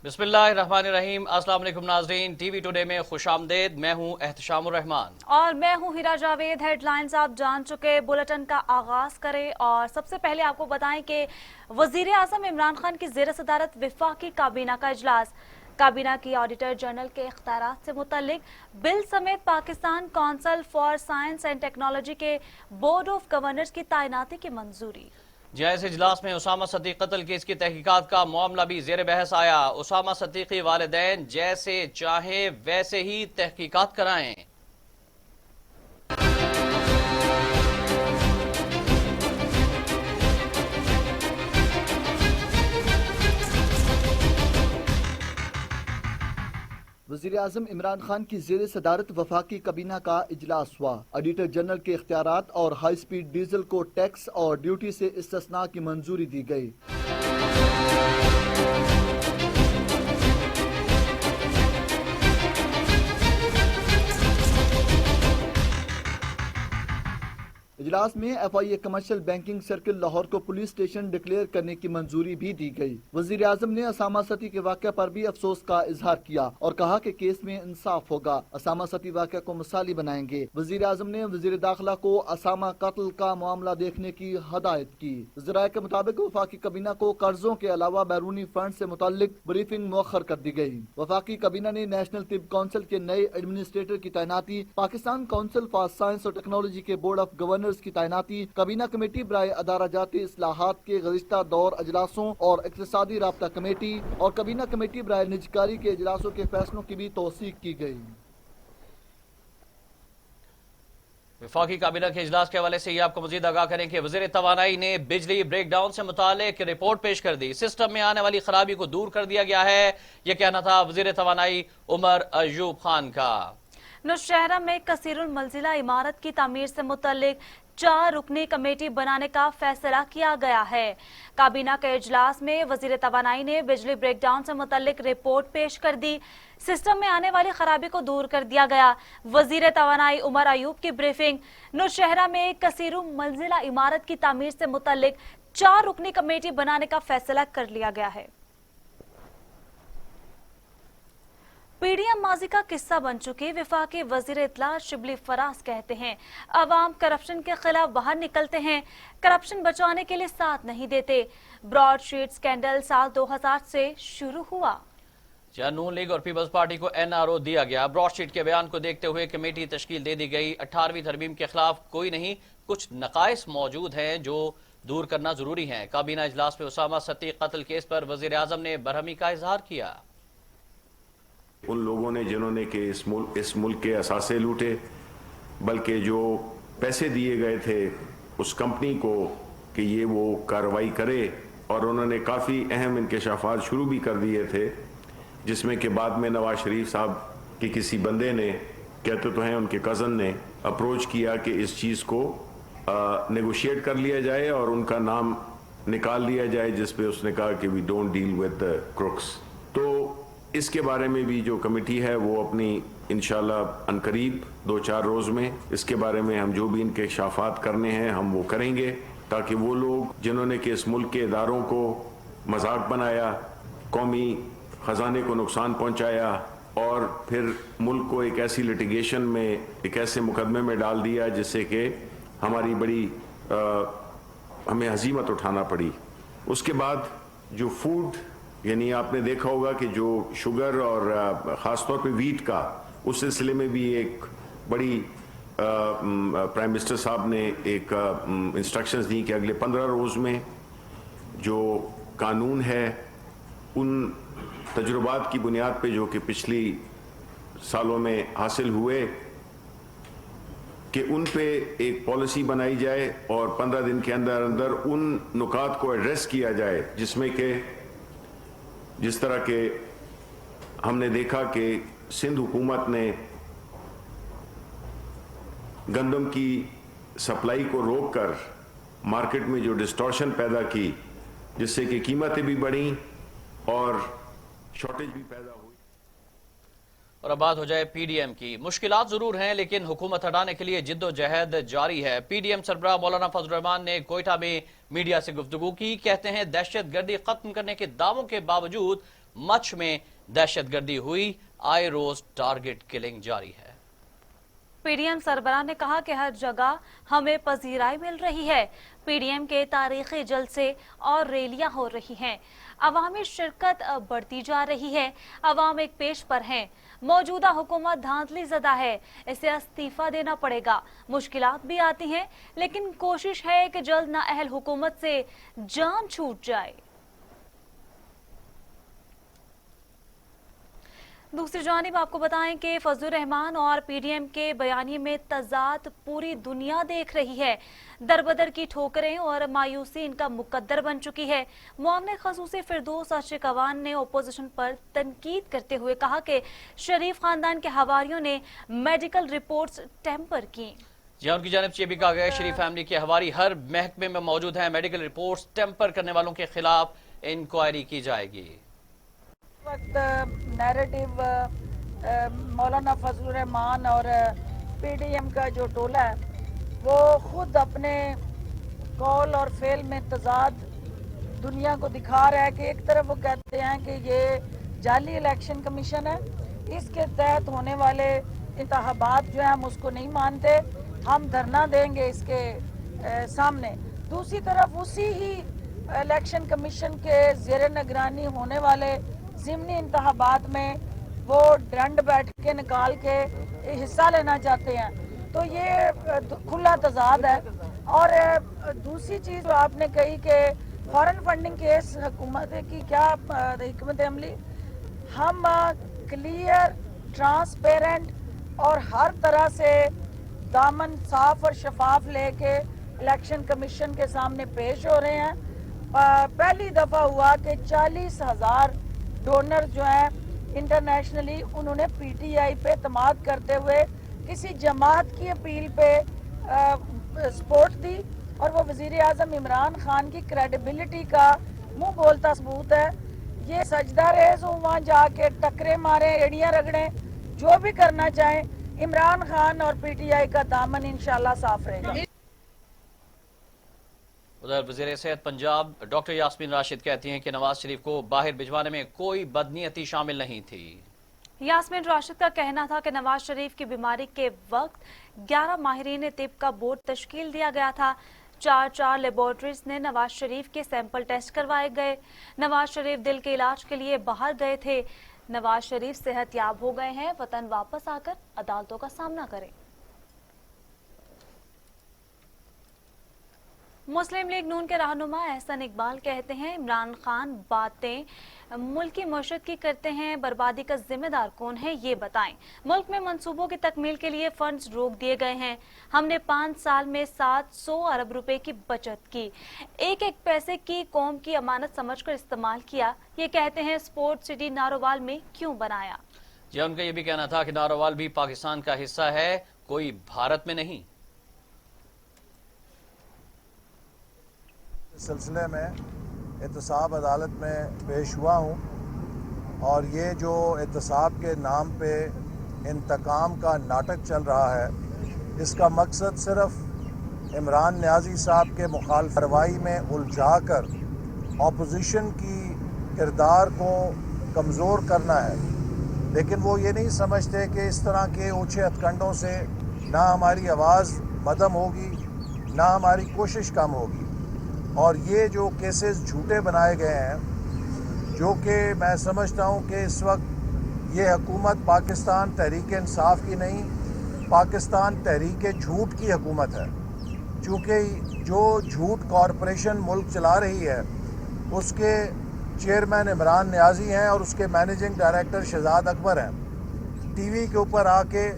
बिस्मिल्लाहिर्रहमानिर्रहीम। अस्सलाम वालेकुम नाज़रीन, टीवी टुडे में खुश आमदेद। मैं हूँ एहतशाम रहमान और मैं हूँ हीरा जावेद। हेडलाइंस आप जान चुके, बुलेटिन का आगाज करें और सबसे पहले आपको बताएं कि वजीर आजम इमरान खान की ज़ेर सदारत वफाकी काबीना का इजलास। काबीना की ऑडिटर जनरल के इख्तियारात से मुतल्लिक बिल समेत Pakistan council for science and technology के बोर्ड ऑफ गवर्नर्स की तैनाती की मंजूरी। जायज़ इजलास में उसामा सदीक कत्ल केस की तहकीकात का मामला भी ज़ेर बहस आया। उसामा सदीकी वालिदैन जैसे चाहे वैसे ही तहकीकात कराएं। वज़ीर आज़म इमरान खान की ज़ेर सदारत वफाकी काबीना का इजलास हुआ। ऑडिटर जनरल के इख्तियारात और हाई स्पीड डीजल को टैक्स और ड्यूटी से इस्तिस्ना की मंजूरी दी गई। इजलास में FIA commercial banking circle Lahore को पुलिस स्टेशन डिक्लेयर करने की मंजूरी भी दी गई। वजीर आजम ने असामा सती के वाक़े पर भी अफसोस का इजहार किया और कहा कि केस में इंसाफ होगा। असामा सती वाक़े को मिसाली बनाएंगे। वजीर आजम ने वजीर दाखिला को असामा कत्ल का मामला देखने की हदायत की। ज़राए के मुताबिक वफाकी काबीना को कर्जों के अलावा बैरूनी फंड से मुताल्लिक ब्रीफिंग मौखर कर दी गई। वफाकी काबीना ने नेशनल तिब काउंसिल के नए एडमिनिस्ट्रेटर की तैनाती, पाकिस्तान काउंसिल फॉर साइंस और टेक्नोलॉजी के बोर्ड ऑफ गवर्नर्स की तैनाती, काबीना कमेटी बराए अदारा-जाती इस्लाहात के गुज़िश्ता दौर अजलासों और इक़्तिसादी राब्ता कमेटी और काबीना कमेटी बराए निजकारी के इजलासों के फैसलों की भी तौसीक की गई। वफाकी काबीना के इजलास के हवाले से ये आपको मजीद आगाह करें कि वज़ीर तवानाई ने बिजली ब्रेकडाउन से मुतालिक रिपोर्ट पेश कर दी। सिस्टम में आने वाली खराबी को दूर कर दिया गया है, यह कहना था वज़ीर तवानाई उमर अयूब खान का। नौशहरा में कसीरुल मंजिला इमारत की तामीर से मुतल्लिक 4 रुकनी कमेटी बनाने का फैसला किया गया है। काबीना के इजलास में वजीर तवानाई ने बिजली ब्रेकडाउन से मुतल्लिक रिपोर्ट पेश कर दी। सिस्टम में आने वाली खराबी को दूर कर दिया गया। वजीर तवानाई उमर अयूब की ब्रीफिंग। नौशहरा में कसीरुल मंजिला इमारत की तामीर से मुतल्लिक 4 रुकनी कमेटी बनाने का फैसला कर लिया गया है। पीडीएम माजी का किस्सा बन चुके वफाकी वजीर इत्तला शिबली फराज कहते हैं, अवाम करप्शन के खिलाफ बाहर निकलते हैं, करप्शन बचाने के लिए साथ नहीं देते। ब्रॉडशीट स्कैंडल साल 2000 से शुरू हुआ। नून लीग और पीपल्स पार्टी को NRO दिया गया। ब्रॉडशीट के बयान को देखते हुए कमेटी तश्कील दे दी गई। 18वीं तरमीम के खिलाफ कोई नहीं, कुछ नकाइस मौजूद हैं जो दूर करना जरूरी है। काबीना इजलास में उसामा सतीक कत्ल केस पर वजीर आजम ने बरहमी का इजहार किया। उन लोगों ने जिन्होंने कि इस मुल्क के असासे लूटे, बल्कि जो पैसे दिए गए थे उस कंपनी को कि ये वो कार्रवाई करे, और उन्होंने काफ़ी अहम इंकशाफात शुरू भी कर दिए थे, जिसमें कि बाद में नवाज शरीफ साहब के किसी बंदे ने, कहते तो हैं उनके कज़न ने, अप्रोच किया कि इस चीज़ को नेगोशिएट कर लिया जाए और उनका नाम निकाल लिया जाए, जिस पे उसने कहा कि we don't deal with the crooks. तो इसके बारे में भी जो कमेटी है वो अपनी इंशाल्लाह अनकरीब 2-4 रोज़ में इसके बारे में हम जो भी इनके इंकशाफात करने हैं हम वो करेंगे, ताकि वो लोग जिन्होंने कि इस मुल्क के इदारों को मजाक बनाया, कौमी ख़जाने को नुकसान पहुंचाया और फिर मुल्क को एक ऐसी लिटिगेशन में, एक ऐसे मुकदमे में डाल दिया जिससे कि हमारी बड़ी हमें हजीमत उठाना पड़ी। उसके बाद जो फूड, यानी आपने देखा होगा कि जो शुगर और ख़ास तौर पे वीट का, उस सिलसिले में भी एक बड़ी प्राइम मिनिस्टर साहब ने एक इंस्ट्रक्शंस दी कि अगले 15 रोज़ में जो कानून है उन तजुर्बात की बुनियाद पे जो कि पिछली सालों में हासिल हुए, कि उन पे एक पॉलिसी बनाई जाए और 15 दिन के अंदर अंदर उन नुकात को एड्रेस किया जाए, जिसमें कि जिस तरह के हमने देखा कि सिंध हुकूमत ने गंदम की सप्लाई को रोककर मार्केट में जो डिस्टॉर्शन पैदा की, जिससे कि कीमतें भी बढ़ी और शॉर्टेज भी पैदा हुई। اور اب بات ہو جائے پی ڈی ایم کی۔ مشکلات ضرور ہیں لیکن حکومت ہٹانے کے لیے جد و جہد جاری ہے۔ پی ڈی ایم سربراہ مولانا فضل الرحمان نے کوئٹہ میں میڈیا سے گفتگو کی۔ کہتے ہیں دہشت گردی ختم کرنے کے دعووں کے باوجود مچھ میں دہشت گردی ہوئی، آئے روز ٹارگٹ کلنگ جاری ہے۔ پی ڈی ایم سربراہ نے کہا کہ ہر جگہ ہمیں پذیرائی مل رہی ہے۔ پی ڈی ایم کے تاریخی جلسے اور ریلیاں ہو رہی ہیں، عوامی شرکت بڑھتی جا رہی ہے، عوام ایک پیش پر ہیں۔ موجودہ حکومت دھاندلی زدہ ہے، اسے استعفیٰ دینا پڑے گا۔ مشکلات بھی آتی ہیں لیکن کوشش ہے کہ جلد نااہل حکومت سے جان چھوٹ جائے۔ دوسری جانب آپ کو بتائیں کہ فضل الرحمان اور پی ڈی ایم کے بیانیے میں تضاد پوری دنیا دیکھ رہی ہے۔ دربدر کی ٹھوکریں اور مایوسی ان کا مقدر بن چکی ہے۔ معاون خصوصی فردوس اشرقوان نے اپوزیشن پر تنقید کرتے ہوئے کہا کہ شریف خاندان کے حواریوں نے میڈیکل رپورٹس ٹیمپر کی۔ ان کی جانب سے بھی کہا گیا شریف فیملی کے حواری ہر محکمے میں موجود ہیں، میڈیکل رپورٹس ٹیمپر کرنے والوں کے خلاف انکوائری کی جائے گی۔ وقت نیریٹو مولانا فضل الرحمان اور پی ڈی ایم کا جو ٹولہ ہے وہ خود اپنے قول اور فعل میں تضاد دنیا کو دکھا رہا ہے کہ ایک طرف وہ کہتے ہیں کہ یہ جعلی الیکشن کمیشن ہے، اس کے تحت ہونے والے انتخابات جو ہیں ہم اس کو نہیں مانتے، ہم دھرنا دیں گے اس کے سامنے۔ دوسری طرف اسی ہی الیکشن کمیشن کے زیر نگرانی ہونے والے ضمنی انتخابات میں وہ ڈنڈ بیٹھ کے نکال کے حصہ لینا چاہتے ہیں، تو یہ کھلا تضاد ہے۔ اور دوسری چیز جو آپ نے کہی کہ فارن فنڈنگ کیس حکومت کی کیا حکمت عملی، ہم کلیئر ٹرانسپیرنٹ اور ہر طرح سے دامن صاف اور شفاف لے کے الیکشن کمیشن کے سامنے پیش ہو رہے ہیں۔ پہلی دفعہ ہوا کہ 40,000 ڈونر جو ہیں انٹرنیشنلی انہوں نے پی ٹی آئی پہ اعتماد کرتے ہوئے کسی جماعت کی اپیل پہ سپورٹ دی، اور وہ وزیر اعظم عمران خان کی کریڈیبلٹی کا منہ بولتا ثبوت ہے۔ یہ سجدہ ریز ہوں، وہاں جا کے ٹکرے ماریں، ایڑیاں رگڑیں، جو بھی کرنا چاہیں، عمران خان اور پی ٹی آئی کا دامن انشاءاللہ صاف رہے گا۔ ادھر وزیر صحت پنجاب ڈاکٹر یاسمین راشد کہتی ہیں کہ نواز شریف کو باہر بھجوانے میں کوئی بدنیتی شامل نہیں تھی۔ یاسمین راشد کا کہنا تھا کہ نواز شریف کی بیماری کے وقت 11 ماہرین طب کا بورڈ تشکیل دیا گیا تھا۔ 4 لیبارٹریز نے نواز شریف کے سیمپل ٹیسٹ کروائے گئے۔ نواز شریف دل کے علاج کے لیے باہر گئے تھے۔ نواز شریف صحت یاب ہو گئے ہیں، وطن واپس آ کر عدالتوں کا سامنا کریں۔ مسلم لیگ نون کے رہنما احسن اقبال کہتے ہیں عمران خان باتیں ملک کی معیشت کی کرتے ہیں، بربادی کا ذمہ دار کون ہے یہ بتائیں۔ ملک میں منصوبوں کی تکمیل کے لیے فنڈز روک دیے گئے ہیں، ہم نے 5 سال میں 700 ارب روپے کی بچت کی، ایک ایک پیسے کی قوم کی امانت سمجھ کر استعمال کیا۔ یہ کہتے ہیں اسپورٹ سٹی نارووال میں کیوں بنایا۔ ان کا یہ بھی کہنا تھا کہ نارووال بھی پاکستان کا حصہ ہے، کوئی بھارت میں نہیں۔ اس سلسلے میں احتساب عدالت میں پیش ہوا ہوں، اور یہ جو احتساب کے نام پہ انتقام کا ناٹک چل رہا ہے، اس کا مقصد صرف عمران نیازی صاحب کے مخالف کارروائی میں الجھا کر اپوزیشن کی کردار کو کمزور کرنا ہے، لیکن وہ یہ نہیں سمجھتے کہ اس طرح کے اونچے ہتھ کنڈوں سے نہ ہماری آواز مدھم ہوگی نہ ہماری کوشش کم ہوگی۔ اور یہ جو کیسز جھوٹے بنائے گئے ہیں، جو کہ میں سمجھتا ہوں کہ اس وقت یہ حکومت پاکستان تحریک انصاف کی نہیں، پاکستان تحریک جھوٹ کی حکومت ہے، چونکہ جو جھوٹ کارپوریشن ملک چلا رہی ہے اس کے چیئرمین عمران نیازی ہیں اور اس کے مینیجنگ ڈائریکٹر شہزاد اکبر ہیں۔ ٹی وی کے اوپر آ کے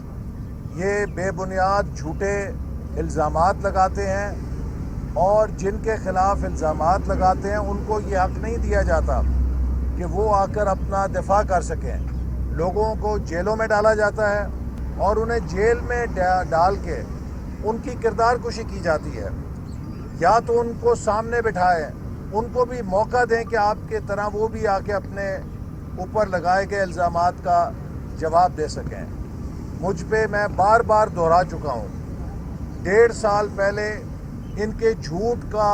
یہ بے بنیاد جھوٹے الزامات لگاتے ہیں، اور جن کے خلاف الزامات لگاتے ہیں ان کو یہ حق نہیں دیا جاتا کہ وہ آ کر اپنا دفاع کر سکیں۔ لوگوں کو جیلوں میں ڈالا جاتا ہے اور انہیں جیل میں ڈال کے ان کی کردار کشی کی جاتی ہے۔ یا تو ان کو سامنے بٹھائیں، ان کو بھی موقع دیں کہ آپ کے طرح وہ بھی آ کے اپنے اوپر لگائے گئے الزامات کا जवाब दे सकें। मुझ पे मैं बार बार दोहरा चुका हूँ, 1.5 साल पहले इनके झूठ का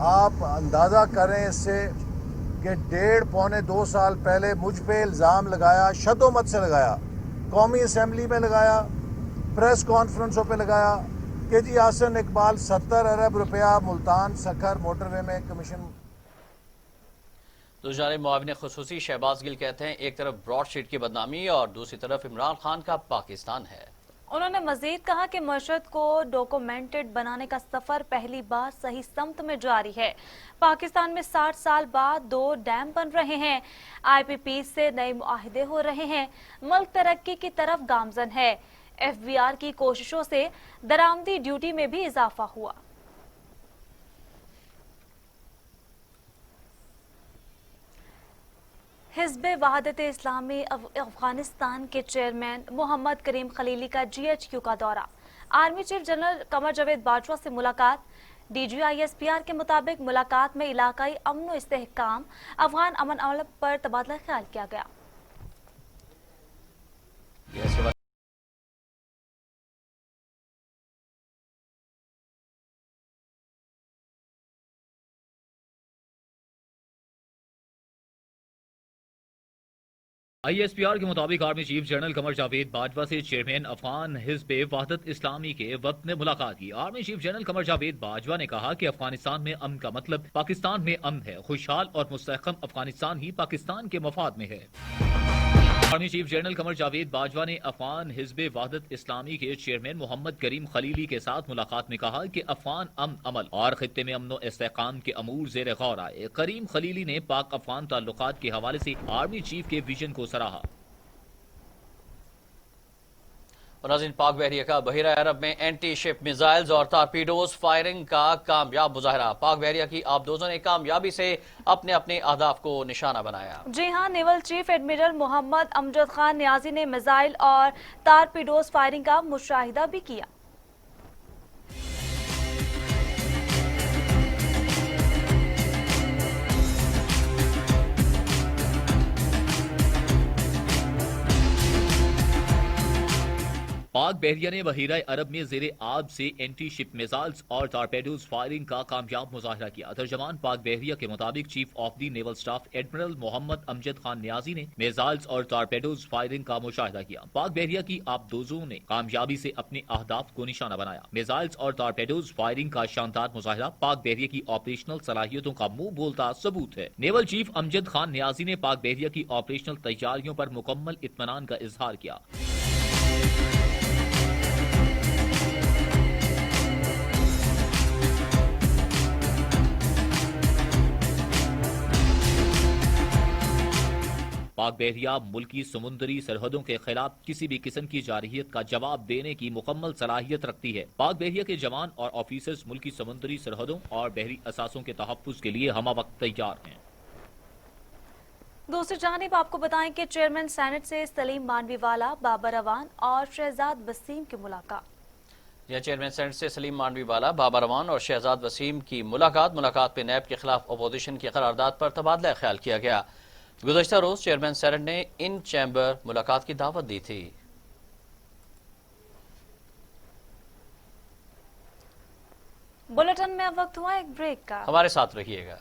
आप अंदाज़ा करें इससे कि 1.5-2 साल पहले मुझ पे इल्ज़ाम लगाया, शदोमत से लगाया, कौमी असम्बली में लगाया, प्रेस कॉन्फ्रेंसों पे लगाया कि जी आसन इकबाल 70 अरब रुपया मुल्तान सखर मोटरवे में कमीशन। दूसरी जानब मुआविन खुसूसी शहबाज गिल कहते हैं एक तरफ ब्रॉडशीट की बदनामी और दूसरी तरफ इमरान खान का पाकिस्तान है। उन्होंने मजीद कहा कि मशहद को डॉक्यूमेंटेड बनाने का सफर पहली बार सही समत में जारी है। पाकिस्तान में 60 साल बाद 2 डैम बन रहे हैं, IPP से नए मुआहिदे हो रहे हैं, मुल्क तरक्की की तरफ गामजन है। FBR की कोशिशों से दरामदी ड्यूटी में भी इजाफा हुआ। हिज़्ब वहादत इस्लामी अफगानिस्तान के चेयरमैन मोहम्मद करीम खलीली का GHQ का दौरा, army chief general Qamar Javed Bajwa से मुलाकात। DGISPR के मुताबिक मुलाकात में इलाकाई अमन व इस्तेहकाम, अफगान अमन अमल पर तबादला ख्याल किया गया। ISPR के मुताबिक army chief general Qamar Javed Bajwa से चेयरमैन अफगान हिज़्ब वहदत इस्लामी के वक्त ने मुलाकात की। Army chief general Qamar Javed Bajwa ने कहा कि अफगानिस्तान में अमन का मतलब पाकिस्तान में अमन है। खुशहाल और मुस्तहकम अफगानिस्तान ही पाकिस्तान के मफाद में है। Army chief general Qamar Javed Bajwa ने अफगान हिज़्ब वहदत इस्लामी के चेयरमैन मोहम्मद करीम खलीली के साथ मुलाकात में कहा कि अफगान अमन अमल और खित्ते में अमन व इस्तेहकाम के अमूर ज़ेर गौर आए। करीम खलीली ने पाक अफगान ताल्लुकात के हवाले से आर्मी चीफ के विजन को सराहा। नाज़रीन, पाक बहरिया का बहिरा अरब में एंटी शिप मिसाइल्स और टारपीडोज फायरिंग का कामयाब मुजाहरा। पाक बहरिया की आबदोजों ने कामयाबी से अपने अपने अहदाफ को निशाना बनाया। जी हां, naval chief admiral Mohammad Amjad Khan Niazi ने मिसाइल और टारपीडोज फायरिंग का मुशाहिदा भी किया। पाक बहरिया ने बहीरा अरब में ज़ेरे आब से एंटी शिप मिसाइल्स और टारपेडोज फायरिंग का कामयाब मुजाहरा किया। तर्जमान पाक बहरिया के मुताबिक chief of the naval staff admiral Mohammad Amjad Khan Niazi ने मिसाइल्स और टारपेडोज फायरिंग का मुशाहिदा किया। पाक बहरिया की आबदोजों ने कामयाबी से अपने अहदाफ को निशाना बनाया। मिसाइल्स और टारपेडोज फायरिंग का शानदार मुजाहरा पाक बहरिया की ऑपरेशनल सलाहियतों का मुंह बोलता सबूत है। नेवल चीफ अमजद खान नियाजी ने पाक बहरिया की ऑपरेशनल तैयारियों पर मुकम्मल इत्मीनान का इजहार किया। पाक बहरिया मुल्की समुद्री सरहदों के खिलाफ किसी भी किस्म की जारहियत का जवाब देने की मुकम्मल सलाहियत रखती है। पाक बहरिया के जवान और ऑफिसर्स मुल्की समुद्री सरहदों और बहरी असासों के तहफ्फुज़ के लिए हमावक्त तैयार हैं। दूसरी जानिब आपको बताएं कि चेयरमैन सेनेट से सलीम मानवीवाला, बाबर अवान और शहजाद वसीम की मुलाकात। यह चेयरमैन सेनेट से सलीम मानवीवाला, बाबर अवान और शहजाद वसीम की मुलाकात पे नैब के खिलाफ अपोजिशन की करारदाद पर तबादला ख्याल किया गया। गुज़श्ता रोज चेयरमैन सेनेट ने इन चैम्बर मुलाकात की दावत दी थी। बुलेटिन में अब वक्त हुआ एक ब्रेक का, हमारे साथ रहिएगा।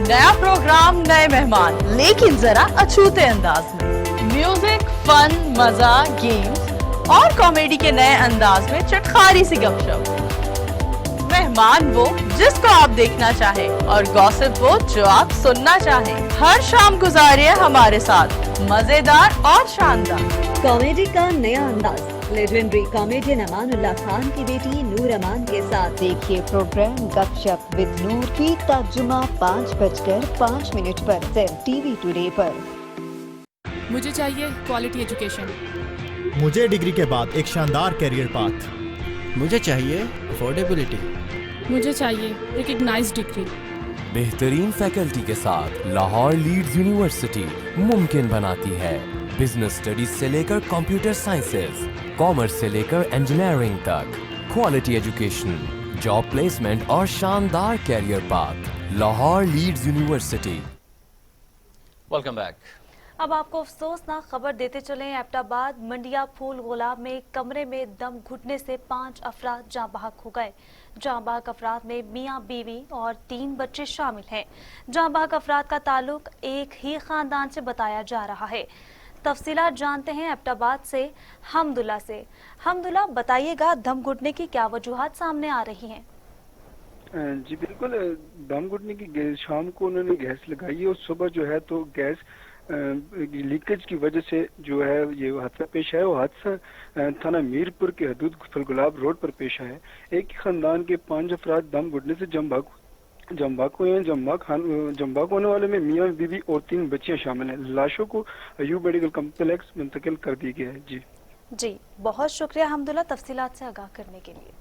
नया प्रोग्राम, नए मेहमान, लेकिन जरा अछूते अंदाज में। म्यूजिक, फन, मजा, गेम्स और कॉमेडी के नए अंदाज में चटखारी सी गपशप। मेहमान वो जिसको आप देखना चाहें और गॉसिप वो जो आप सुनना चाहें। हर शाम गुजारिए हमारे साथ मजेदार और शानदार कॉमेडी का नया अंदाज। लेजेंडरी कॉमेडियन अमानुल्लाह खान की बेटी नूर अमान के साथ देखिए प्रोग्राम गपशप विद नूर फीता जुमा 5:05 पर सिर्फ TV टुडे पर। मुझे चाहिए क्वालिटी एजुकेशन। मुझे डिग्री के बाद एक शानदार करियर पाथ। मुझे चाहिए अफोर्डेबिलिटी। मुझे चाहिए रिकग्नाइज्ड डिग्री। बेहतरीन फैकल्टी के साथ लाहौर लीड्स यूनिवर्सिटी मुमकिन बनाती है बिजनेस स्टडीज से लेकर कंप्यूटर साइंसेज, कॉमर्स से लेकर इंजीनियरिंग तक। क्वालिटी एजुकेशन, जॉब प्लेसमेंट और शानदार career path. Lahore Leeds university. Welcome back. अब आपको अफसोसनाक खबर देते चले। एबटाबाद मंडिया फूल गुलाब में कमरे में दम घुटने से 5 अफराद जाँ बहक हो गए। जाँ बहक अफराद में मियाँ बीवी और 3 बच्चे शामिल हैं। जाँ बहक अफराद का ताल्लुक एक ही खानदान से बताया जा रहा है। तफसीलात जानते हैं एबटाबाद से हमदुल्ला से। हमदुल्ला, बताइएगा दम घुटने की क्या वजूहात सामने आ रही हैं? जी बिल्कुल, दम घुटने की शाम को उन्होंने गैस लगाई है और सुबह जो है तो गैस लीकेज की वजह से जो है ये हादसा पेश आया। वो हादसा थाना मीरपुर के हदूद फलगुलाब रोड पर पेश आया। एक ही खानदान के 5 अफराद दम घुटने से जमबाक हुए हैं। जमबाक होने वाले में मियाँ बीवी और 3 बच्चियां शामिल हैं। लाशों को अयूब मेडिकल कम्प्लेक्स मुंतकिल कर दिया गया है। जी बहुत शुक्रिया हमदुल्ला तफसीलात से आगाह करने के लिए।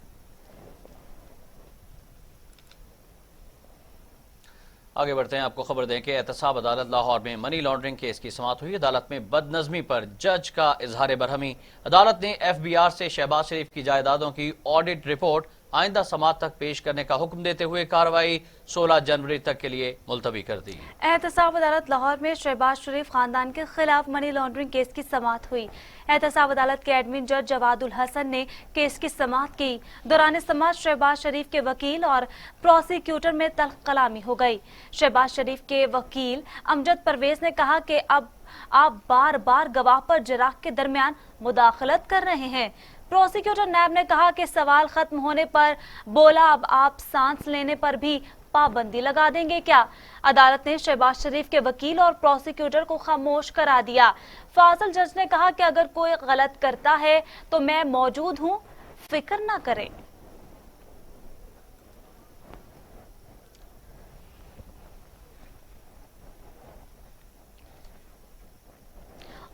आगे बढ़ते हैं, आपको खबर दें कि एहतसाब अदालत लाहौर में मनी लॉन्ड्रिंग केस की समाअत हुई। अदालत में बदनज़मी पर जज का इजहार बरहमी। अदालत ने FBI से शहबाज शरीफ की जायदादों की ऑडिट रिपोर्ट आइंदा समाअत तक पेश करने का हुक्म देते हुए कार्रवाई 16 जनवरी तक के लिए मुलतवी कर दी। एहतसाब अदालत लाहौर में शहबाज शरीफ खानदान के खिलाफ मनी लॉन्ड्रिंग केस की समाअत हुई। एहतसाब अदालत के एडमिन जज जवादुल हसन ने केस की समाअत की। दौरान समाअत शहबाज शरीफ के वकील और प्रोसिक्यूटर में तल्ख कलामी हो गई। शहबाज शरीफ के वकील अमजद परवेज ने कहा कि अब आप बार बार गवाह पर जराह के दरमियान मुदाखलत कर रहे हैं। प्रोसिक्यूटर नैब ने कहा कि सवाल खत्म होने पर बोला, अब आप सांस लेने पर भी पाबंदी लगा देंगे क्या? अदालत ने शहबाज शरीफ के वकील और प्रोसिक्यूटर को खामोश करा दिया। फाजिल जज ने कहा कि अगर कोई गलत करता है तो मैं मौजूद हूं, फिक्र ना करें।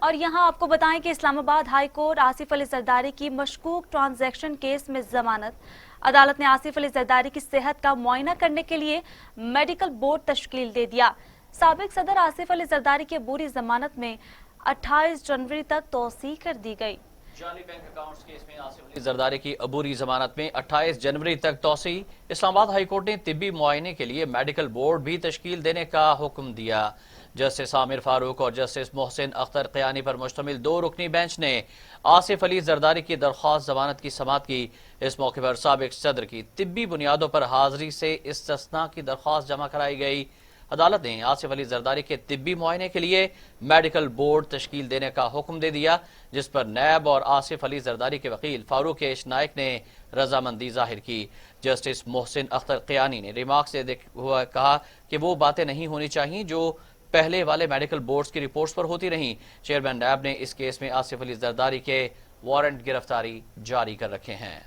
और यहाँ आपको बताएं कि इस्लामाबाद हाई कोर्ट आसिफ अली जरदारी की मशकूक ट्रांजैक्शन केस में जमानत। अदालत ने आसिफ अली जरदारी की सेहत का मुआयना करने के लिए मेडिकल बोर्ड तश्कील दे दिया। साबिक सदर आसिफ अली जरदारी की अबूरी जमानत में 28 जनवरी तक तौसीह कर दी गई। जाली बैंक अकाउंट्स केस में आसिफ अली जरदारी की अबूरी जमानत में 28 जनवरी तक तौसीह। इस्लामाबाद हाई कोर्ट ने तिब्बी मुआयने के लिए मेडिकल बोर्ड भी तश्कील देने का हुक्म दिया। जस्टिस आमिर फारूक और जस्टिस मोहसिन अख्तर क़यानी पर मुश्तमिल 2 रुकनी बेंच ने आसिफ अली जरदारी की दरख्वास्त जमानत की समाअत की। इस मौके पर साबिक सदर की तिब्बी बुनियादों पर हाजिरी से इस्तिस्ना की दरख्वास्त जमा कराई गई। अदालत ने आसिफ अली जरदारी के तिब्बी मुआयने के लिए मेडिकल बोर्ड तश्कील देने का हुक्म दे दिया, जिस पर नैब और आसिफ अली जरदारी के वकील फारूक एश नाइक ने रजामंदी जाहिर की। जस्टिस मोहसिन अख्तर क़यानी ने रिमार्क्स देते हुए कहा कि वो बातें नहीं होनी चाहिए जो पहले वाले मेडिकल बोर्ड्स की रिपोर्ट्स पर होती रहीं। चेयरमैन नैब ने इस केस में आसिफ अली जरदारी के वारंट गिरफ्तारी जारी कर रखे हैं।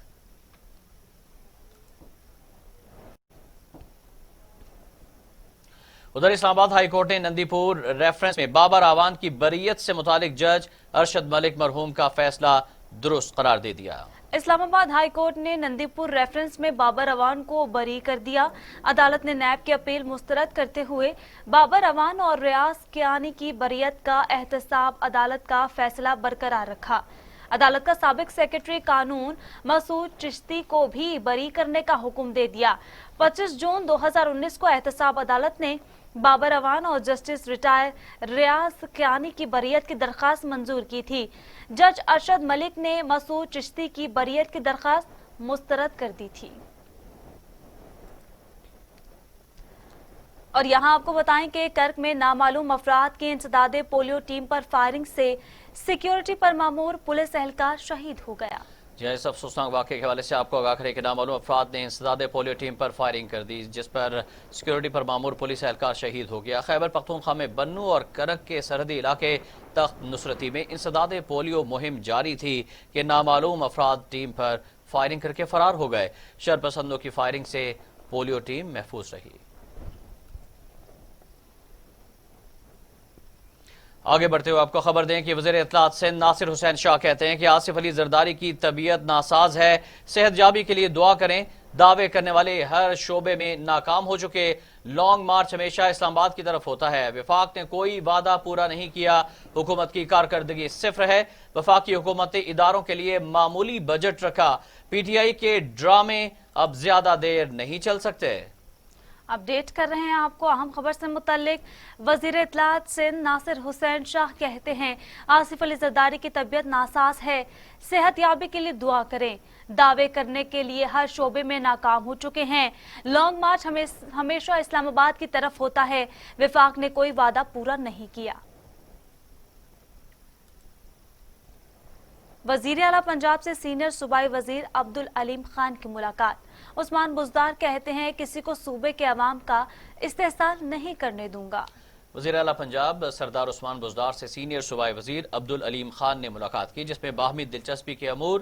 उधर इस्लामाबाद हाई कोर्ट ने नंदीपुर रेफरेंस में बाबर आवान की बरीयत से मुतालिक जज अरशद मलिक मरहूम का फैसला दुरुस्त करार दे दिया। इस्लामाबाद हाई कोर्ट ने नंदीपुर रेफरेंस में बाबर अवान को बरी कर दिया। अदालत ने नैब की अपील मुस्तरद करते हुए बाबर अवान और रियाज कियानी की बरीयत का एहतसाब अदालत का फैसला बरकरार रखा। अदालत का साबिक सेक्रेटरी कानून मसूद चिश्ती को भी बरी करने का हुक्म दे दिया। 25 जून 2019 को एहतसाब अदालत ने बाबर अवान और जस्टिस रिटायर रियाज कियानी की बरीयत की दरख्वास्त मंजूर की थी। जज अरशद मलिक ने मसूद चिश्ती की बरीयत की दरख्वास्त मुस्तरद कर दी थी। और यहाँ आपको बताएं कि कर्क में नामालूम अफराद की इंसदादे पोलियो टीम पर फायरिंग से सिक्योरिटी पर मामूर पुलिस एहलकार शहीद हो गया। जी, इस अफसोसनाक वाक़े के हवाले से आपको आगाह करें कि नामालूम अफराद ने इंसदादे पोलियो टीम पर फायरिंग कर दी, जिस पर सिक्योरिटी पर मामूर पुलिस एहलकार शहीद हो गया। खैबर पख्तूनख्वा में बन्नू और करक के सरहदी इलाके तख्त नुसरती में इंसदादे पोलियो मुहिम जारी थी कि नामालूम अफराद टीम पर फायरिंग करके फरार हो गए। शरपसंदों की फायरिंग से पोलियो टीम महफूज रही। آگے بڑھتے ہوئے آپ کو خبر دیں کہ وزیر اطلاعات سندھ ناصر حسین شاہ کہتے ہیں کہ آصف علی زرداری کی طبیعت ناساز ہے، صحت یابی کے لیے دعا کریں۔ دعوے کرنے والے ہر شعبے میں ناکام ہو چکے۔ لانگ مارچ ہمیشہ اسلام آباد کی طرف ہوتا ہے۔ وفاق نے کوئی وعدہ پورا نہیں کیا، حکومت کی کارکردگی صفر ہے۔ وفاقی حکومت نے اداروں کے لیے معمولی بجٹ رکھا۔ پی ٹی آئی کے ڈرامے اب زیادہ دیر نہیں چل سکتے۔ اپڈیٹ کر رہے ہیں آپ کو اہم خبر سے متعلق۔ وزیر اطلاعات سندھ ناصر حسین شاہ کہتے ہیں آصف علی زرداری کی طبیعت ناساز ہے، صحت یابی کے لیے دعا کریں۔ دعوے کرنے کے لیے ہر شعبے میں ناکام ہو چکے ہیں۔ لانگ مارچ ہمیشہ اسلام آباد کی طرف ہوتا ہے۔ وفاق نے کوئی وعدہ پورا نہیں کیا۔ وزیر اعلیٰ پنجاب سے سینئر صوبائی وزیر عبدالعلیم خان کی ملاقات۔ عثمان بزدار کہتے ہیں کسی کو صوبے کے عوام کا استحصال نہیں کرنے دوں گا۔ وزیر اعلیٰ پنجاب سردار عثمان بزدار سے سینئر صوبائی وزیر عبدالعلیم خان نے ملاقات کی، جس میں باہمی دلچسپی کے امور،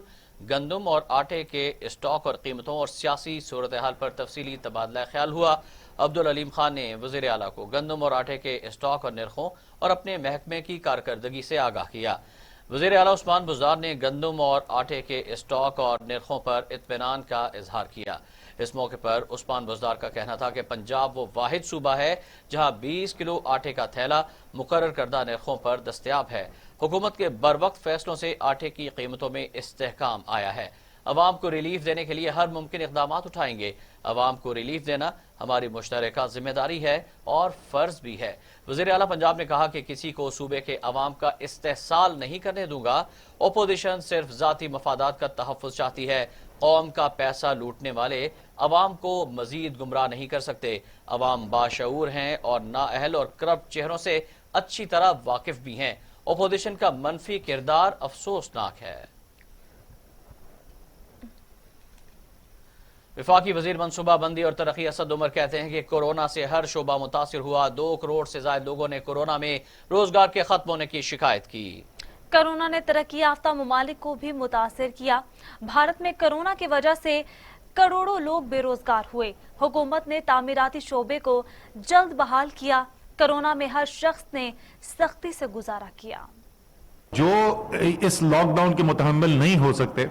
گندم اور آٹے کے اسٹاک اور قیمتوں اور سیاسی صورتحال پر تفصیلی تبادلہ خیال ہوا۔ عبدالعلیم خان نے وزیر اعلیٰ کو گندم اور آٹے کے اسٹاک اور نرخوں اور اپنے محکمے کی کارکردگی سے آگاہ کیا۔ وزیر اعلیٰ عثمان بزدار نے گندم اور آٹے کے اسٹاک اور نرخوں پر اطمینان کا اظہار کیا۔ اس موقع پر عثمان بزدار کا کہنا تھا کہ پنجاب وہ واحد صوبہ ہے جہاں 20 کلو آٹے کا تھیلا مقرر کردہ نرخوں پر دستیاب ہے۔ حکومت کے بروقت فیصلوں سے آٹے کی قیمتوں میں استحکام آیا ہے۔ عوام کو ریلیف دینے کے لیے ہر ممکن اقدامات اٹھائیں گے۔ عوام کو ریلیف دینا ہماری مشترکہ ذمہ داری ہے اور فرض بھی ہے۔ وزیر اعلیٰ پنجاب نے کہا کہ کسی کو صوبے کے عوام کا استحصال نہیں کرنے دوں گا۔ اپوزیشن صرف ذاتی مفادات کا تحفظ چاہتی ہے۔ قوم کا پیسہ لوٹنے والے عوام کو مزید گمراہ نہیں کر سکتے۔ عوام باشعور ہیں اور نااہل اور کرپٹ چہروں سے اچھی طرح واقف بھی ہیں۔ اپوزیشن کا منفی کردار افسوسناک ہے۔ وفاقی وزیر منصوبہ بندی اور ترقی اسد عمر کہتے ہیں کہ کورونا سے ہر شعبہ متاثر ہوا۔ 2 کروڑ سے زائد لوگوں نے کورونا میں روزگار کے ختم ہونے کی شکایت کی۔ کورونا نے ترقی یافتہ ممالک کو بھی متاثر کیا۔ بھارت میں کورونا کی وجہ سے کروڑوں لوگ بے روزگار ہوئے۔ حکومت نے تعمیراتی شعبے کو جلد بحال کیا۔ کورونا میں ہر شخص نے سختی سے گزارا کیا۔ جو اس لاک ڈاؤن کے متحمل نہیں ہو سکتے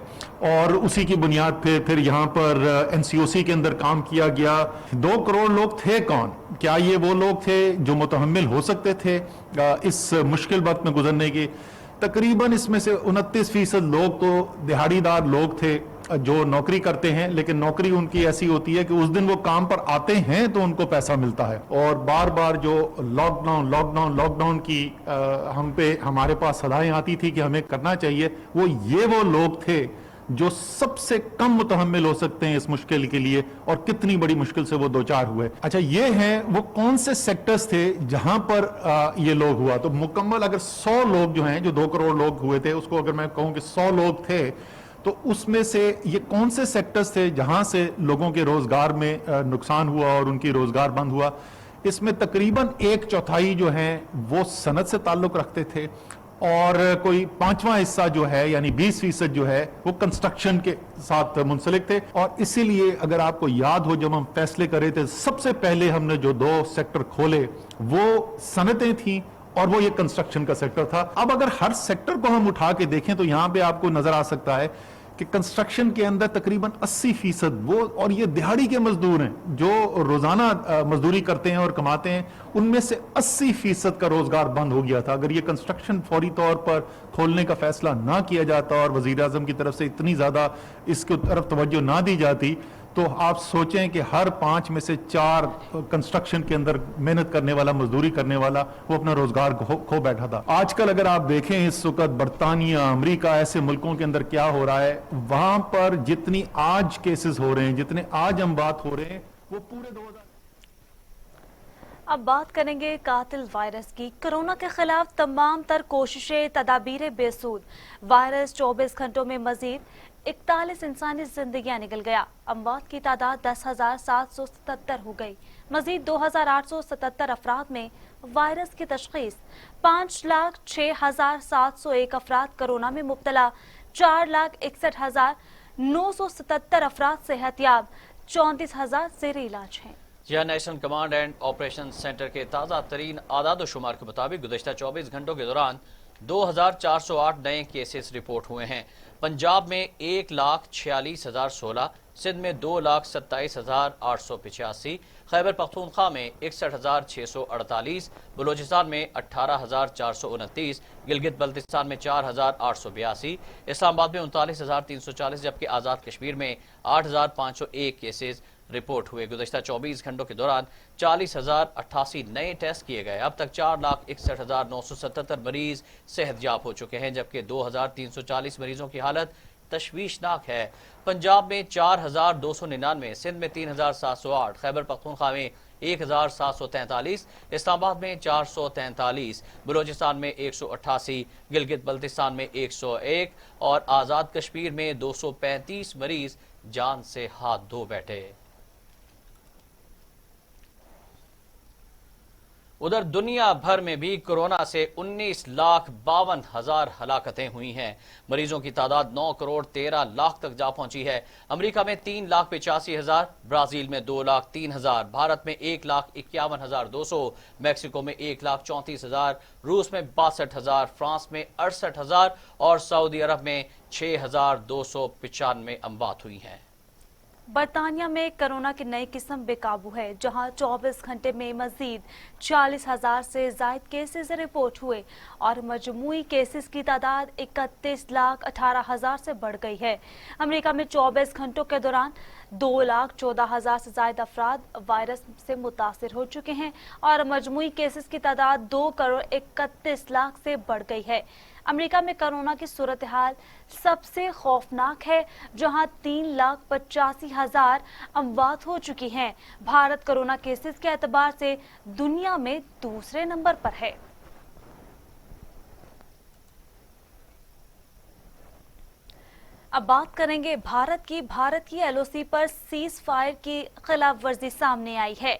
اور اسی کی بنیاد پہ پھر یہاں پر این سی او سی کے اندر کام کیا گیا۔ 2 کروڑ لوگ تھے کون؟ کیا یہ وہ لوگ تھے جو متحمل ہو سکتے تھے اس مشکل وقت میں گزرنے کی؟ تقریباً اس میں سے 29% لوگ تو دہاڑی دار لوگ تھے جو نوکری کرتے ہیں، لیکن نوکری ان کی ایسی ہوتی ہے کہ اس دن وہ کام پر آتے ہیں تو ان کو پیسہ ملتا ہے۔ اور بار بار جو لاک ڈاؤن کی ہمارے پاس صدائیں آتی تھی کہ ہمیں کرنا چاہیے، وہ لوگ تھے جو سب سے کم متحمل ہو سکتے ہیں اس مشکل کے لیے، اور کتنی بڑی مشکل سے وہ دوچار ہوئے۔ اچھا، یہ ہیں وہ کون سے سیکٹرز تھے جہاں پر یہ لوگ ہوا؟ تو مکمل اگر 100 لوگ جو ہیں، جو 2 کروڑ لوگ ہوئے تھے، اس کو اگر میں کہوں کہ 100 لوگ تھے، تو اس میں سے یہ کون سے سیکٹرز تھے جہاں سے لوگوں کے روزگار میں نقصان ہوا اور ان کی روزگار بند ہوا؟ اس میں تقریباً 1/4 جو ہیں وہ صنعت سے تعلق رکھتے تھے، اور کوئی 5واں حصہ جو ہے یعنی 20% جو ہے وہ کنسٹرکشن کے ساتھ منسلک تھے۔ اور اسی لیے اگر آپ کو یاد ہو، جب ہم فیصلے کرے تھے، سب سے پہلے ہم نے جو 2 سیکٹر کھولے وہ صنعتیں تھیں اور وہ یہ کنسٹرکشن کا سیکٹر تھا۔ اب اگر ہر سیکٹر کو ہم اٹھا کے دیکھیں تو یہاں پہ آپ کو نظر آ سکتا ہے کہ کنسٹرکشن کے اندر تقریباً 80% وہ، اور یہ دہاڑی کے مزدور ہیں جو روزانہ مزدوری کرتے ہیں اور کماتے ہیں، ان میں سے 80% کا روزگار بند ہو گیا تھا۔ اگر یہ کنسٹرکشن فوری طور پر کھولنے کا فیصلہ نہ کیا جاتا اور وزیر اعظم کی طرف سے اتنی زیادہ اس کی طرف توجہ نہ دی جاتی، تو آپ سوچیں کہ ہر 5 میں سے 4 کنسٹرکشن کے اندر محنت کرنے والا، مزدوری کرنے والا، وہ اپنا روزگار کھو بیٹھا تھا۔ آج کل اگر آپ دیکھیں اس وقت برطانیہ، امریکہ، ایسے ملکوں کے اندر کیا ہو رہا ہے، وہاں پر جتنی آج کیسز ہو رہے ہیں، جتنے آج ہم بات ہو رہے ہیں، وہ پورے 2000۔ اب بات کریں گے قاتل وائرس کی۔ کورونا کے خلاف تمام تر کوششیں، تدابیریں بے سود۔ وائرس 24 گھنٹوں میں مزید 41 انسانی زندگیاں نکل گیا۔ اموات کی تعداد 10,777 ہو گئی۔ مزید 2,877 افراد میں وائرس کی تشخیص۔ 5,06,701 افراد کورونا میں مبتلا۔ 4,61,977 افراد صحت یاب۔ 34,000 زیر علاج ہیں۔ यह national command and operation centre के ताज़ा तरीन आदाद शुमार के मुताबिक गुज़श्ता 24 घंटों के दौरान 2408 नए केसेस रिपोर्ट हुए हैं। पंजाब में 1,46,016, सिंध में 2,27,885, खैबर पख्तूनख्वा में 61,648, बलूचिस्तान में 18,429, गिलगित बल्तिस्तान में 4,882, इस्लामाबाद में 39,340 जबकि आज़ाद कश्मीर में 8,501 केसेस रिपोर्ट हुए। गुज़श्ता 24 घंटों के दौरान 40,088 नए टेस्ट किए गए। अब तक 4,61,977 मरीज सेहतयाब हो चुके हैं जबकि 2,340 मरीजों की हालत तशवीशनाक है। पंजाब में 4,299, सिंध में 3,708, खैबर पख्तूनख्वा में 1,743, इस्लामाबाद में 443, बलूचिस्तान में 188, गिलगित बल्तिस्तान में 101 और आज़ाद कश्मीर में 235 मरीज जान से हाथ धो बैठे। उधर दुनिया भर में भी कोरोना से 19,52,000 हलाकतें हुई हैं। मरीजों की तादाद 9,13,00,000 तक जा पहुंची है। अमेरिका में 3,85,000, ब्राजील में 2,03,000, भारत में 1,51,200, मैक्सिको में 1,34,000, रूस में 62,000, फ्रांस में 68,000 और सऊदी अरब में 6,295 अमवात हुई हैं। बरतानिया में कोरोना की नई किस्म बेकाबू है, जहां 24 घंटे में मजीद 40,000 से ज्यादा केसेस रिपोर्ट हुए और मजमूई केसेस की तादाद 31,18,000 से बढ़ गई है। अमेरिका में 24 घंटों के दौरान 2,14,000 से ज्यादा अफराद वायरस से मुतासिर हो चुके हैं और मजमूई केसेस की तादाद 2,31,00,000 से बढ़ गई है। अमेरिका में कोरोना की सूरत हाल सबसे खौफनाक है, जहां 3,85,000 अमवात हो चुकी हैं। भारत कोरोना केसेस के एतबार से दुनिया में दूसरे नंबर पर है। अब बात करेंगे भारत की एलओसी पर सीज फायर की खिलाफ वर्जी सामने आई है।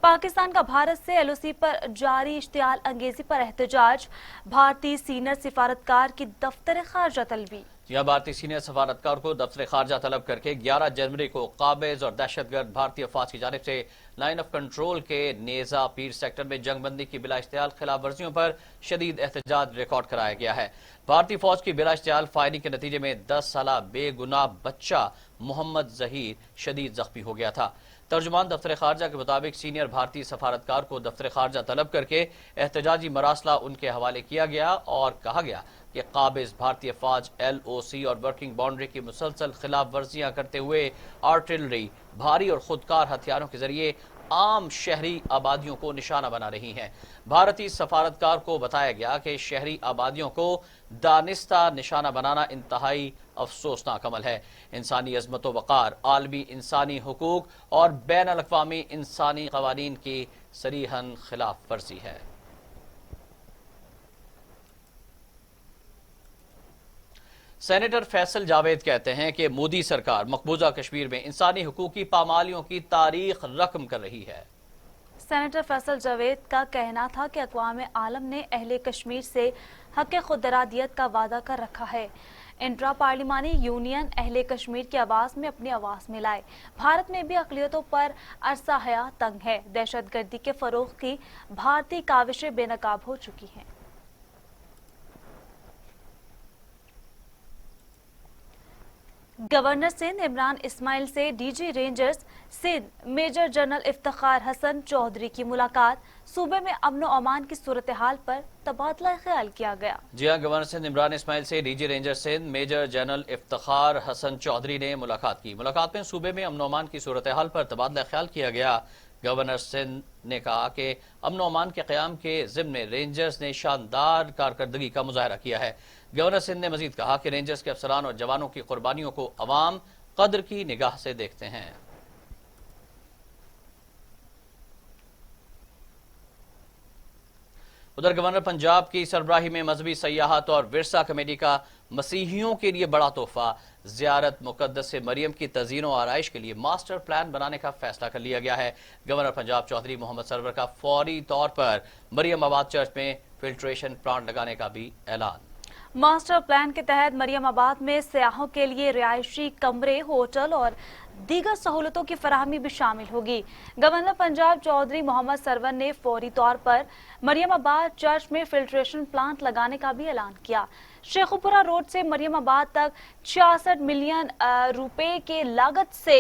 पाकिस्तान का भारत से एलओसी पर जारी इश्तियाल अंगेजी पर एहतजाज, भारतीय सीनियर सिफारतकार की दफ्तर खारजा तलबी। यह भारतीय सीनियर सफारतकार को दफ्तर खारजा तलब करके 11 जनवरी को काबिज और दहशतगर्द भारतीय अफवाज की जानिब से लाइन ऑफ कंट्रोल के नेजा पीर सेक्टर में जंगबंदी की बिला इश्तियाल खिलाफ वर्जियों पर शदीद एहतजाज रिकॉर्ड कराया गया है। भारतीय फौज की बिला इश्तियाल फायरिंग के नतीजे में 10 साला बेगुनाह बच्चा मोहम्मद जहीर शदीद जख्मी हो गया था। तर्जुमान दफ्तर खारजा के मुताबिक सीनियर भारतीय सफारतकार को दफ्तर खारजा तलब करके एहतजाजी मरासला उनके हवाले किया गया और कहा गया कि काबिज भारतीय फौज LOC और वर्किंग बाउंड्री की मुसलसल खिलाफ वर्जियां करते हुए आर्टिलरी, भारी और खुदकार हथियारों के जरिए आम शहरी आबादियों को निशाना बना रही हैं। भारतीय सफारतकार को बताया गया कि शहरी आबादियों को दानिस्ता निशाना बनाना इंतहाई अफसोसनाक अमल है। इंसानी अजमत व वक़ार, आलमी इंसानी हुकूक और बैन अल-अक़वामी इंसानी क़वानीन की सरीहन खिलाफ वर्जी है। सेनेटर फैसल जावेद कहते हैं कि मोदी सरकार मकबूजा कश्मीर में इंसानी हुकूक की पामालियों की तारीख रकम कर रही है। सेनेटर फैसल जावेद का कहना था कि अक़वाम आलम ने अहले कश्मीर से हक़ खुदरादियत का वादा कर रखा है। इंट्रा पार्लिमानी यूनियन अहले कश्मीर की आवाज़ में अपनी आवाज़ मिलाए। भारत में भी अक़लियतों पर अरसा हयात तंग है। दहशतगर्दी के फ़रोग़ की भारतीय काविशें बेनकाब हो चुकी हैं। गवर्नर सिंध इमरान इस्माइल से DG Rangers Sindh major general Iftikhar Hasan Chaudhry की मुलाकात, सूबे में अमन और अमान की सूरत हाल पर तबादला ख्याल किया गया। जी हाँ, गवर्नर सिंध इमरान इस्माइल से DG Ranger Sindh major general Iftikhar Hasan Chaudhry ने मुलाकात की। मुलाकात में सूबे में अमन और अमान की सूरत हाल पर तबादला ख्याल किया गया। गवर्नर सिंध ने कहा कि अमन और अमान के क़याम के ज़िम्न में रेंजर्स ने शानदार कारकर्दगी का मुजाहरा किया है। गवर्नर सिंध ने मजीद कहा कि रेंजर्स के अफसरान और जवानों की कुर्बानियों को अवाम कद्र की निगाह से देखते हैं। उधर गवर्नर पंजाब की सरबराही में मजहबी सयाहत और विरसा कमेटी का मसीहियों के लिए बड़ा तोहफा, ज़ियारत मुक़द्दस मरियम की तज़ीन और आराइश के लिए मास्टर प्लान बनाने का फैसला कर लिया गया है। गवर्नर पंजाब चौधरी मोहम्मद सरवर का फौरी तौर पर मरियम आबाद चर्च में फिल्ट्रेशन प्लांट लगाने का भी ऐलान। मास्टर प्लान के तहत मरियम आबाद में सयाहों के लिए रिहायशी कमरे, होटल और दीगर सहूलतों की फराहमी भी शामिल होगी। गवर्नर पंजाब चौधरी मोहम्मद सरवर ने फौरी तौर पर मरियमाबाद चर्च में फिल्ट्रेशन प्लांट लगाने का भी ऐलान किया। शेखुपुरा रोड से मरियमाबाद तक 66 मिलियन रुपए के लागत से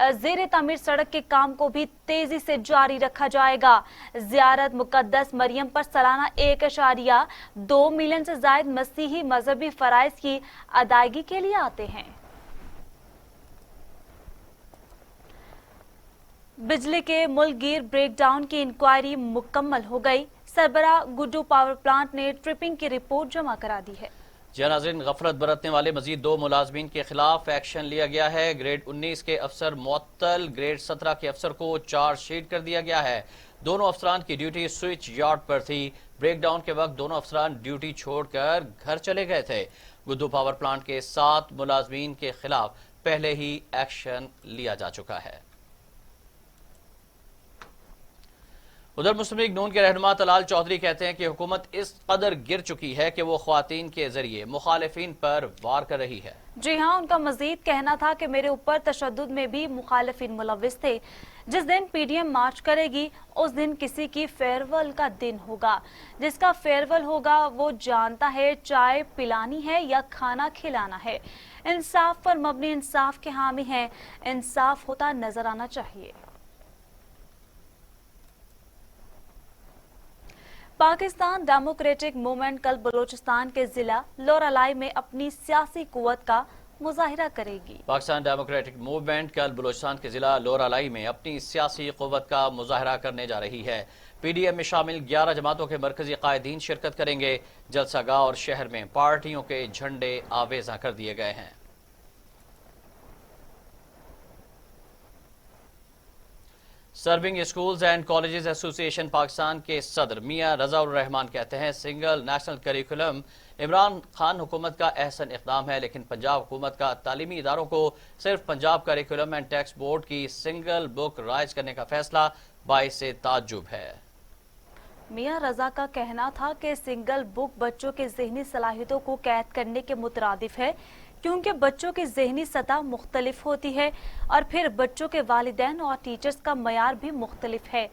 जेर तामीर सड़क के काम को भी तेजी से जारी रखा जाएगा। जियारत मुकद्दस मरियम पर सालाना 1.2 मिलियन से जायद मसीही मजहबी फराइज की अदायगी के लिए आते हैं। बिजली के मुल्कगीर ब्रेकडाउन की इंक्वायरी मुकम्मल हो गई। सरबरा गुड्डू पावर प्लांट ने ट्रिपिंग की रिपोर्ट जमा करा दी है। जी नाज़रीन, गफलत बरतने वाले मजीद 2 मुलाजमीन के खिलाफ एक्शन लिया गया है। ग्रेड 19 के अफसर मुअत्तल, ग्रेड 17 के अफसर को चार्जशीट कर दिया गया है। दोनों अफसरान की ड्यूटी स्विच यार्ड पर थी। ब्रेकडाउन के वक्त दोनों अफसरान ड्यूटी छोड़कर घर चले गए थे। गुड्डू पावर प्लांट के 7 मुलाजमीन के खिलाफ पहले ही एक्शन लिया जा चुका है। उधर मुस्लिम लीग नून के रहनुमा तलाल चौधरी कहते हैं कि हुकूमत इस कदर गिर चुकी है कि वो ख्वातीन के जरिए मुखालिफिन पर वार कर रही है। जी हाँ, उनका मजीद कहना था कि मेरे ऊपर तशद्दुद में भी मुखालिफिन मुलव्विस थे। जिस दिन पीडीएम मार्च करेगी उस दिन किसी की फेयरवेल का दिन होगा। जिसका फेयरवेल होगा वो जानता है चाय पिलानी है या खाना खिलाना है। इंसाफ पर मबनी इंसाफ के हामी हैं। इंसाफ होता नजर आना चाहिए। पाकिस्तान डेमोक्रेटिक मूवमेंट कल बलूचिस्तान के जिला लोरालाई में अपनी सियासी कुव्वत का मुजाहिरा करेगी। पाकिस्तान डेमोक्रेटिक मूवमेंट कल बलूचिस्तान के जिला लोरालाई में अपनी सियासी कुव्वत का मुजाहिरा करने जा रही है। पीडीएम में शामिल 11 जमातों के मरकजी कायदीन शिरकत करेंगे। जलसागाह और शहर में पार्टियों के झंडे आवेजा कर दिए गए हैं। Serving schools and colleges association Pakistan के सदर मियां रजा उर रहमान कहते हैं single national curriculum Imran Khan हुकूमत का अहसन इक़दाम है, लेकिन पंजाब हुकूमत का तालीमी इदारों को सिर्फ Punjab curriculum and text board की सिंगल बुक राइज करने का फैसला बाइसे ताज्जुब है। मियां रजा का कहना था कि सिंगल बुक बच्चों की ज़हनी सलाहियतों को कैद करने के मुतरादिफ है, क्योंकि बच्चों की ज़हनी सतह मुख्तलिफ होती है और फिर बच्चों के वालिदैन और टीचर्स का मयार भी मुख्तलिफ है।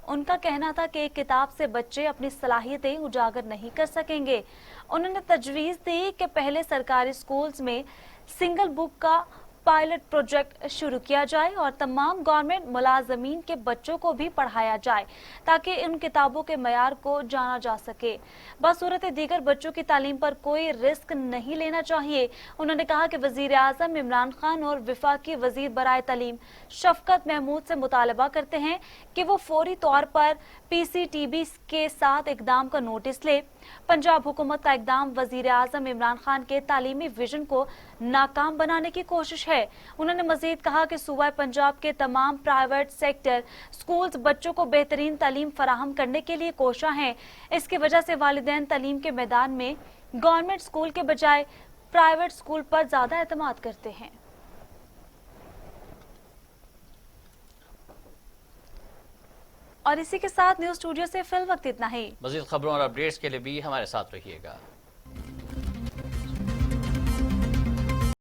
उनका कहना था कि एक किताब से बच्चे अपनी सलाहियतें उजागर नहीं कर सकेंगे। उन्होंने तजवीज़ दी कि पहले सरकारी स्कूल्स में सिंगल बुक का पायलट प्रोजेक्ट शुरू किया जाए और तमाम गवर्नमेंट मुलाजमीन के बच्चों को भी पढ़ाया जाए ताकि इन किताबों के मयार को जाना जा सके। बसूरत दीगर बच्चों की तालीम पर कोई रिस्क नहीं लेना चाहिए। उन्होंने कहा कि वजीर आजम इमरान खान और वफाकी वजीर बराए तालीम शफकत महमूद से मुतालबा करते हैं कि वो फौरी तौर पर PCTB के साथ इकदाम का नोटिस ले। पंजाब हुकूमत का इकदाम वजीर आजम इमरान खान के तालीमी विजन को नाकाम बनाने की कोशिश है। उन्होंने मजीद कहा कि सूबा पंजाब के तमाम प्राइवेट सेक्टर स्कूल्स बच्चों को बेहतरीन तालीम फराहम करने के लिए कोशा हैं। इसकी वजह से वालिदैन तालीम के मैदान में गवर्नमेंट स्कूल के बजाय प्राइवेट स्कूल पर ज्यादा एतमाद करते हैं। और इसी के साथ न्यूज स्टूडियो से फिल वक्त इतना ही। मजीद खबरों और अपडेट्स के लिए भी हमारे साथ रहिएगा।